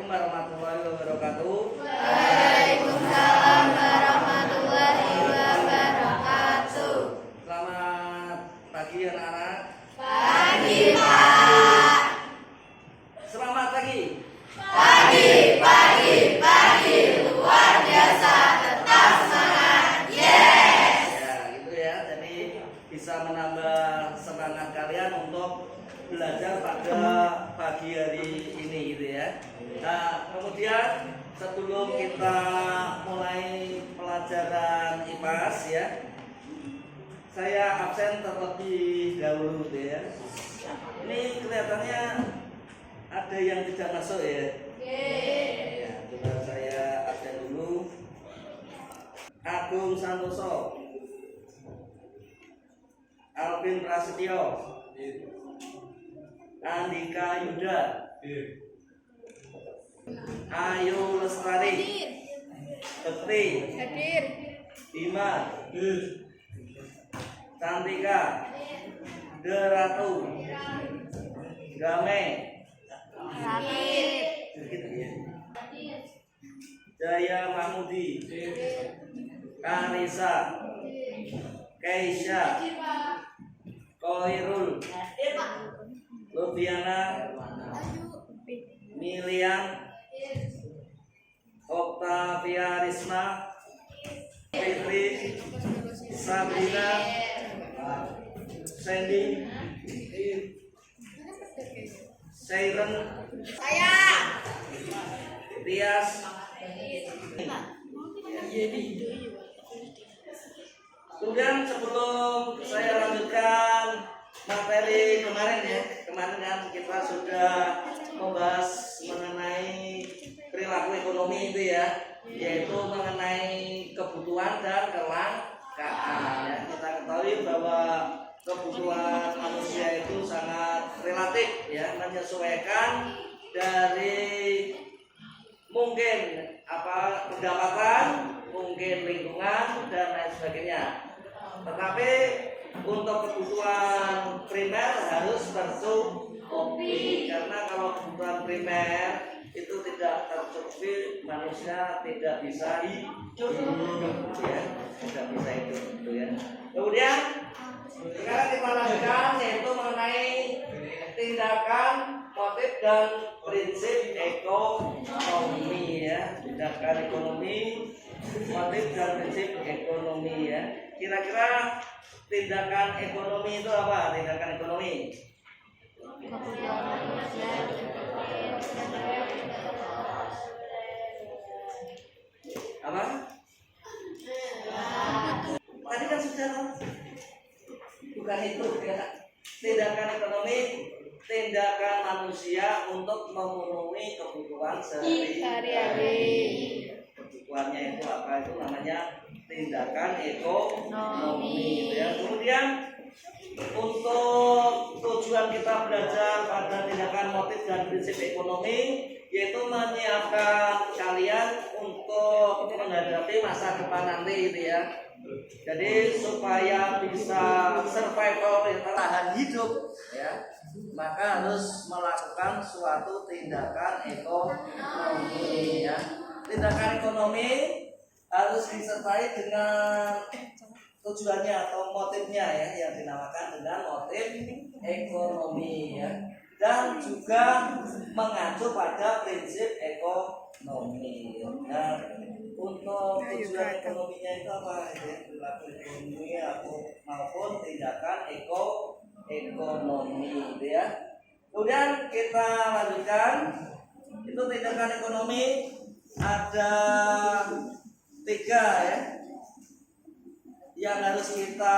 Assalamualaikum warahmatullahi wabarakatuh. Waalaikumsalam warahmatullahi wabarakatuh. Selamat pagi anak-anak. Pagi, Pak. Selamat pagi. Pagi. Luar biasa, tetap semangat. Yes. Ya, gitu ya. Jadi bisa menambah semangat kalian untuk belajar pada pagi hari ini gitu ya. Nah, kemudian sebelum kita mulai pelajaran IPAS ya, saya absen terlebih dahulu gitu ya. Ini kelihatannya ada yang tidak masuk ya. Ya, coba saya absen dulu. Agung Santoso, Alvin Prasetyo, Andika Yuda, Ayu Lestari, Bekti, Hadir. Bima, Cantika, Deratu, Game, Hadir. gitu ya. Jaya Mahmudi, Karisa, Keisha, Koirul, Lubiana, Milian, Oktavia Risma, Fitri, Sabrina, Sandy, Siren, Saya. Tias, kemudian sebelum saya lanjutkan materi kemarin ya, kemarin kan kita sudah membahas mengenai perilaku ekonomi itu ya, yaitu mengenai kebutuhan dan kelangkaan ya. Kita ketahui bahwa kebutuhan manusia itu sangat relatif ya, menyesuaikan dari mungkin pendapatan, mungkin lingkungan dan lain sebagainya. Tetapi untuk kebutuhan primer harus tercukupi, karena kalau kebutuhan primer itu tidak tercukupi, manusia tidak bisa hidup ya, tidak bisa hidup gitu ya. Kemudian sekarang kita lanjutkan, yaitu mengenai tindakan, motif dan prinsip ekonomi ya. Tindakan ekonomi, motif dan prinsip ekonomi ya. Kira-kira tindakan ekonomi itu apa? Tindakan ekonomi apa? Tadi kan sudah, bukan itu ya. Tindakan ekonomi, tindakan manusia untuk memenuhi kebutuhan sehari-hari. Kebutuhannya itu apa? Itu namanya tindakan ekonomi gitu ya. Kemudian untuk tujuan kita belajar pada tindakan, motif dan prinsip ekonomi, yaitu menyiapkan kalian untuk menghadapi masa depan nanti gitu ya. Jadi supaya bisa survival, tahan hidup ya, maka harus melakukan suatu tindakan ekonomi ya. Tindakan ekonomi harus disertai dengan tujuannya atau motifnya ya, yang dinamakan dengan motif ekonomi ya, dan juga mengacu pada prinsip ekonomi. Nah, untuk tujuan ekonominya itu apa ya? Perilaku ekonomi maupun tindakan ekonomi gitu ya. Kemudian kita lanjutkan, itu tindakan ekonomi ada 3 ya yang harus kita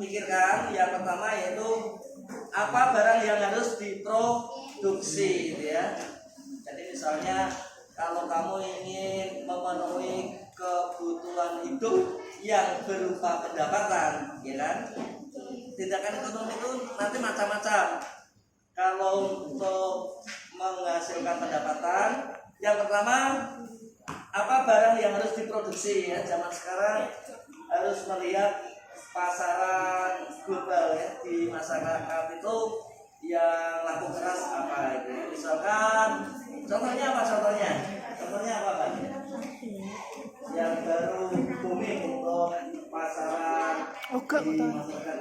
pikirkan. Yang pertama yaitu apa barang yang harus diproduksi gitu ya. Jadi misalnya kalau kamu ingin memenuhi kebutuhan hidup yang berupa pendapatan, ya kan? Tindakan ekonomi itu nanti macam-macam. Kalau untuk menghasilkan pendapatan, yang pertama apa barang yang harus diproduksi ya. Zaman sekarang harus melihat pasaran global ya, di masyarakat itu yang laku keras apa itu. Misalkan contohnya apa? di masyarakat.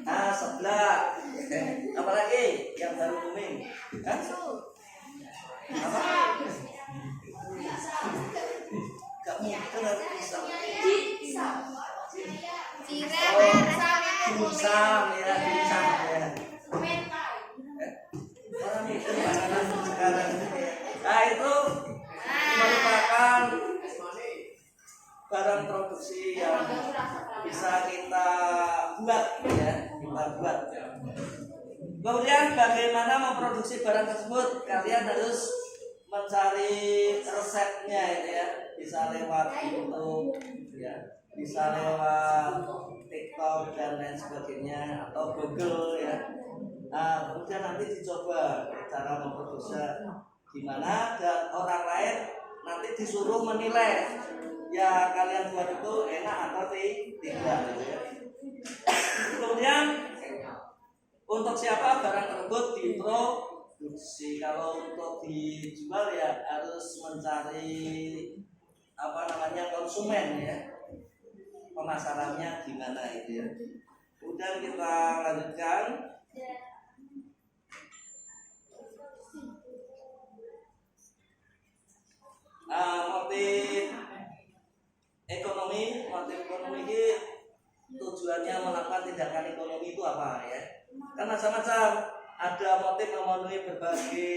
Nah, sebelah. Apalagi yang baru booming? Hah? Apa? Gak mungkin harus bisa. Dimsum ya, dimsum ya. Orang itu makanan sekarang ini ya. Nah itu merupakan barang produksi yang bisa kita buat ya, kita buat. Kemudian bagaimana memproduksi barang tersebut? Kalian harus mencari resepnya itu ya, bisa lewat YouTube ya, bisa lewat TikTok dan lain sebagainya atau Google ya. Nah, kemudian nanti dicoba cara memproduksi gimana dan orang lain nanti disuruh menilai ya kalian buat itu enak atau tidak gitu ya. Kemudian untuk siapa barang tersebut diproduksi. Kalau untuk dijual ya harus mencari konsumen ya, pemasarannya gimana itu ya. Kemudian kita lanjutkan. Motif ekonomi ini tujuannya melakukan tindakan ekonomi itu apa ya? Kan macam-macam. Ada motif memenuhi berbagai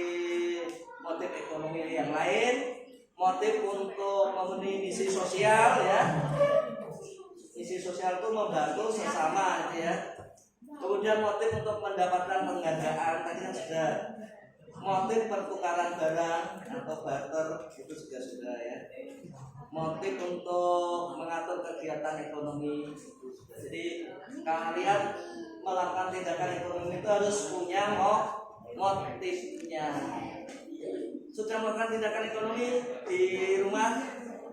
motif ekonomi yang lain, motif untuk memenuhi misi sosial ya. Misi sosial itu membantu sesama gitu ya. Kemudian motif untuk mendapatkan penghargaan tadi kan sudah. Motif pertukaran barang atau barter itu juga sudah ya. Motif untuk mengatur kegiatan ekonomi itu sudah. Jadi kalian melakukan tindakan ekonomi itu harus punya motifnya. Sudah melakukan tindakan ekonomi di rumah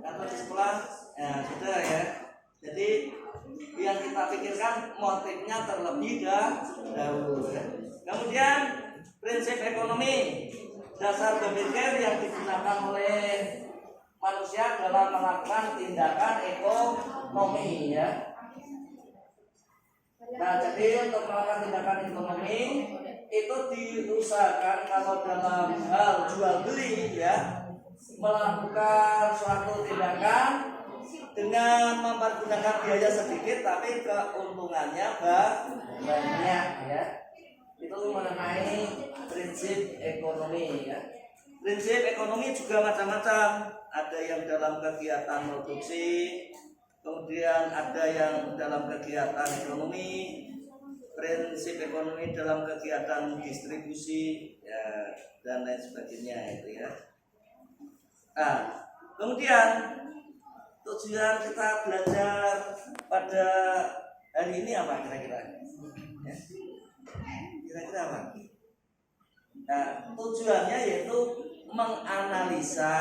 atau di sekolah, ya sudah ya. Jadi yang kita pikirkan motifnya terlebih dahulu ya. Kemudian prinsip ekonomi, dasar berpikir yang digunakan oleh manusia dalam melakukan tindakan ekonomi ya. Nah, jadi untuk melakukan tindakan ekonomi itu diusahakan kalau dalam hal jual beli ya, melakukan suatu tindakan dengan mempergunakan biaya sedikit tapi keuntungannya banyak ya. Itu mengenai prinsip ekonomi ya. Prinsip ekonomi juga macam-macam. Ada yang dalam kegiatan produksi, kemudian ada yang dalam kegiatan ekonomi, prinsip ekonomi dalam kegiatan distribusi ya, dan lain sebagainya itu ya. Nah, kemudian tujuan kita belajar pada hari ini apa kira-kira? Ya. Kira-kira apa? Nah, tujuannya yaitu menganalisa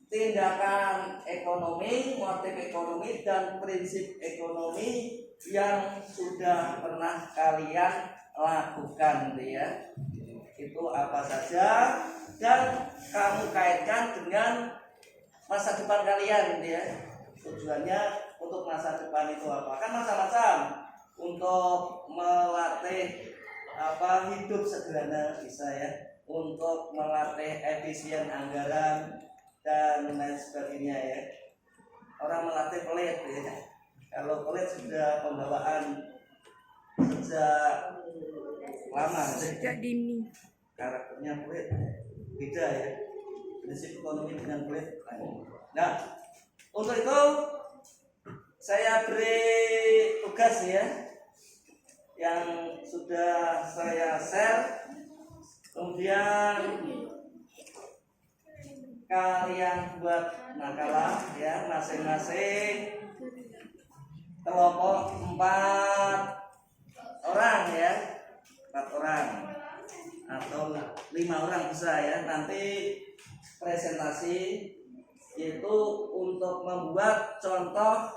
tindakan ekonomi, motif ekonomi, dan prinsip ekonomi yang sudah pernah kalian lakukan, ya. Itu apa saja dan kamu kaitkan dengan masa depan kalian, ya. Tujuannya untuk masa depan itu apa? Kan macam-macam. Untuk melatih hidup sederhana bisa ya, untuk melatih efisien anggaran dan lain sebagainya ya. Orang melatih pelit ya. Kalau pelit sudah pembawaan sejak lama sejak dini. Karakternya pelit beda ya. Prinsip ekonomi dengan pelit. Nah, untuk itu saya beri tugas ya yang sudah saya share. Kemudian kalian buat makalah ya, masing-masing kelompok 4 orang ya, 4 orang atau 5 orang bisa ya. Nanti presentasi yaitu untuk membuat contoh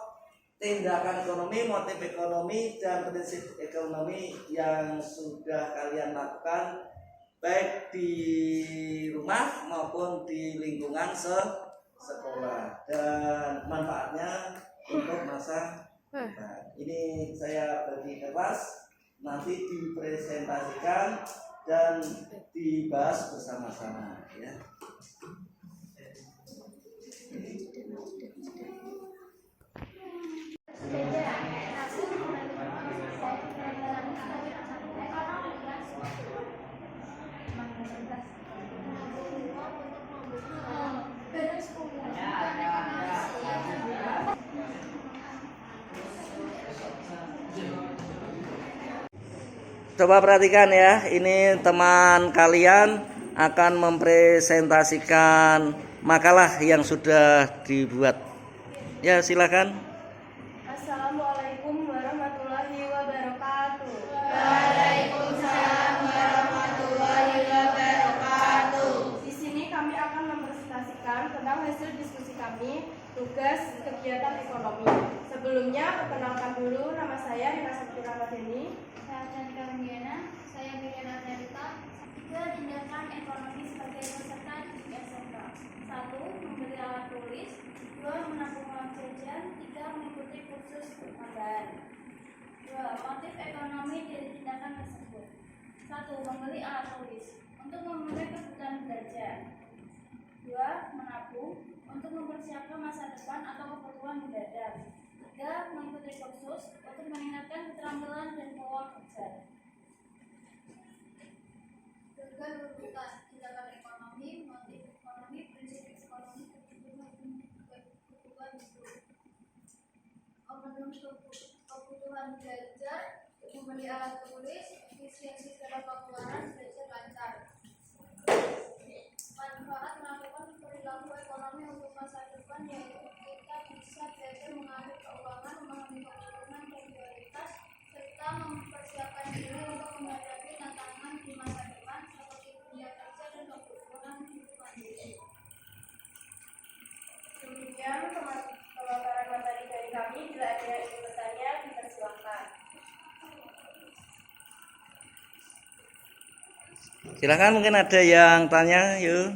tindakan ekonomi, motif ekonomi, dan prinsip ekonomi yang sudah kalian lakukan baik di rumah maupun di lingkungan sekolah, dan manfaatnya untuk masa Nah, ini saya bagi kertas, nanti dipresentasikan dan dibahas bersama-sama ya. Coba perhatikan ya, ini teman kalian akan mempresentasikan makalah yang sudah dibuat. Ya, silakan. Assalamualaikum warahmatullahi wabarakatuh. Di sini kami akan mempresentasikan tentang hasil diskusi kami, tugas kegiatan ekonomi. Sebelumnya, perkenalkan dulu, nama saya Rina Sakti Ramadhani. Saya Chandra Mendiana, saya Miriana Darita. 3. Tindakan ekonomi sebagai peserta didik SMK. 1. Membeli alat tulis. 2. Menabung uang jajan. 3. Mengikuti kursus tambahan. 2. Motif ekonomi dari tindakan tersebut. 1. Membeli alat tulis untuk memenuhi kebutuhan belajar. 2. Menabung untuk mempersiapkan masa depan atau kebutuhan mendadak. 3. Mengikuti kursus untuk meningkatkan keterampilan dan peluang kerja. Gagal berbuka tindakan ekonomi, motif ekonomi, prinsip ekonomi, kebutuhan hidup. Memenuhi kebutuhan belajar, membeli alat tulis, efisiensi dalam pengeluaran, belajar lancar. Manfaat melakukan perilaku ekonomi untuk masa depan, yaitu kita bisa belajar mengatur keuangan, memahami kebutuhan dan prioritas, serta mempersiapkan diri untuk menghadapi tantangan di masa depan seperti dunia kerja dan kebutuhan hidup mandiri. Demikian pemaparan materi dari kami. Bila ada yang ingin bertanya, dipersilakan. Silakan, mungkin ada yang tanya, yuk.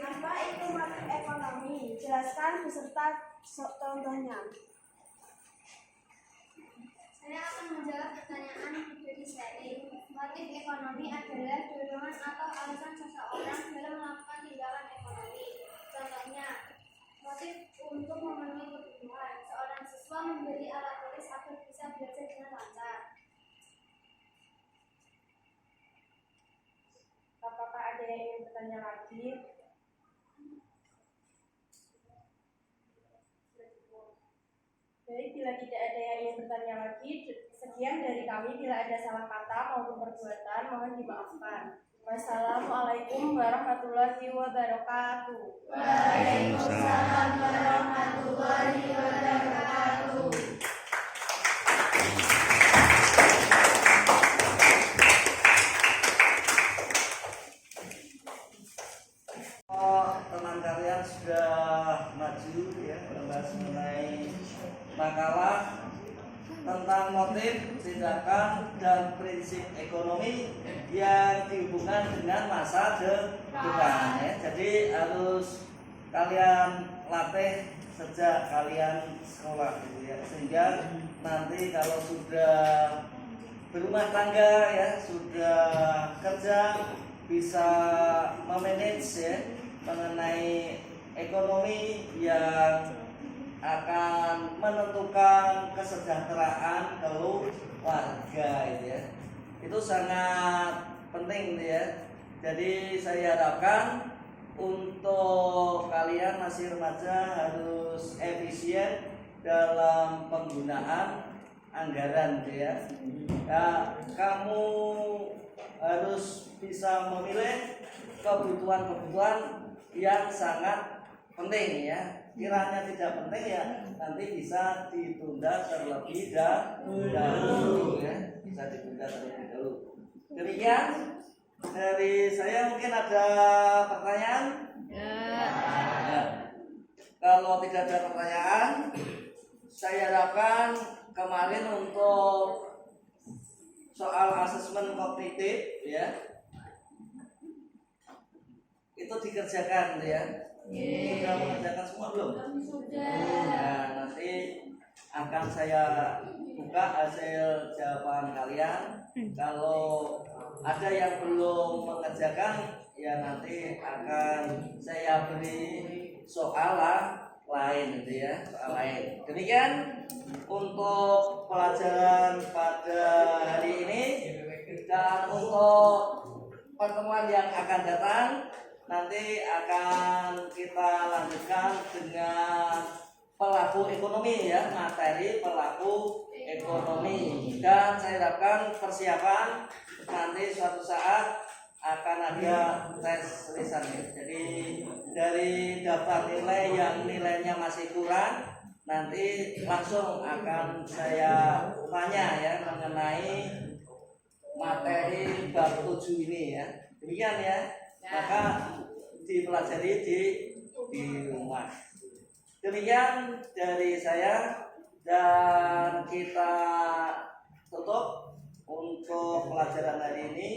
Apa itu motif ekonomi? Jelaskan beserta contohnya. Saya akan menjawab pertanyaan dari sharing. Motif ekonomi adalah dorongan atau alasan seseorang dalam melakukan tindakan ekonomi. Contohnya, motif untuk memenuhi kebutuhan. Seorang siswa membeli alat tulis agar bisa belajar dengan lancar. Apakah ada yang ingin bertanya lagi? Baik, bila tidak ada yang ingin bertanya lagi, sekian dari kami. Bila ada salah kata maupun perbuatan, mohon dimaafkan. Wassalamualaikum warahmatullahi wabarakatuh. Waalaikumsalam warahmatullahi wabarakatuh. Teman kalian sudah maju ya, membahas mengenai makalah tentang motif, tindakan, dan prinsip ekonomi yang dihubungkan dengan masa depan ya. Jadi harus kalian latih sejak kalian sekolah gitu ya, sehingga nanti kalau sudah berumah tangga ya, sudah kerja, bisa memanage ya mengenai ekonomi yang akan menentukan kesejahteraan keluarga itu ya. Itu sangat penting gitu ya. Jadi saya harapkan untuk kalian masih remaja harus efisien dalam penggunaan anggaran gitu ya. Ya, kamu harus bisa memilih kebutuhan-kebutuhan yang sangat penting ya. Kiranya tidak penting ya nanti bisa ditunda terlebih dahulu ya, bisa ditunda terlebih dahulu. Demikian dari saya, mungkin ada pertanyaan? Ya. Kalau tidak ada pertanyaan, saya harapkan kemarin untuk soal asesmen kognitif ya itu dikerjakan ya. Sudah mengerjakan semua belum? Sudah. Nah, nanti akan saya buka hasil jawaban kalian. Kalau ada yang belum mengerjakan, ya nanti akan saya beri soal lain gitu ya, soal lain. Demikian untuk pelajaran pada hari ini, dan untuk pertemuan yang akan datang nanti akan kita lanjutkan dengan pelaku ekonomi ya, materi pelaku ekonomi. Dan saya harapkan persiapan nanti suatu saat akan ada tes lisan ya. Jadi dari daftar nilai yang nilainya masih kurang, nanti langsung akan saya tanya ya mengenai materi bab 7 ini ya. Demikian ya. Maka dipelajari di rumah. Demikian dari saya, dan kita tutup untuk pelajaran hari ini.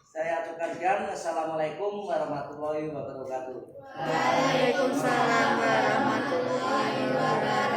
Saya aturkan assalamualaikum warahmatullahi wabarakatuh. Waalaikumsalam warahmatullahi wabarakatuh.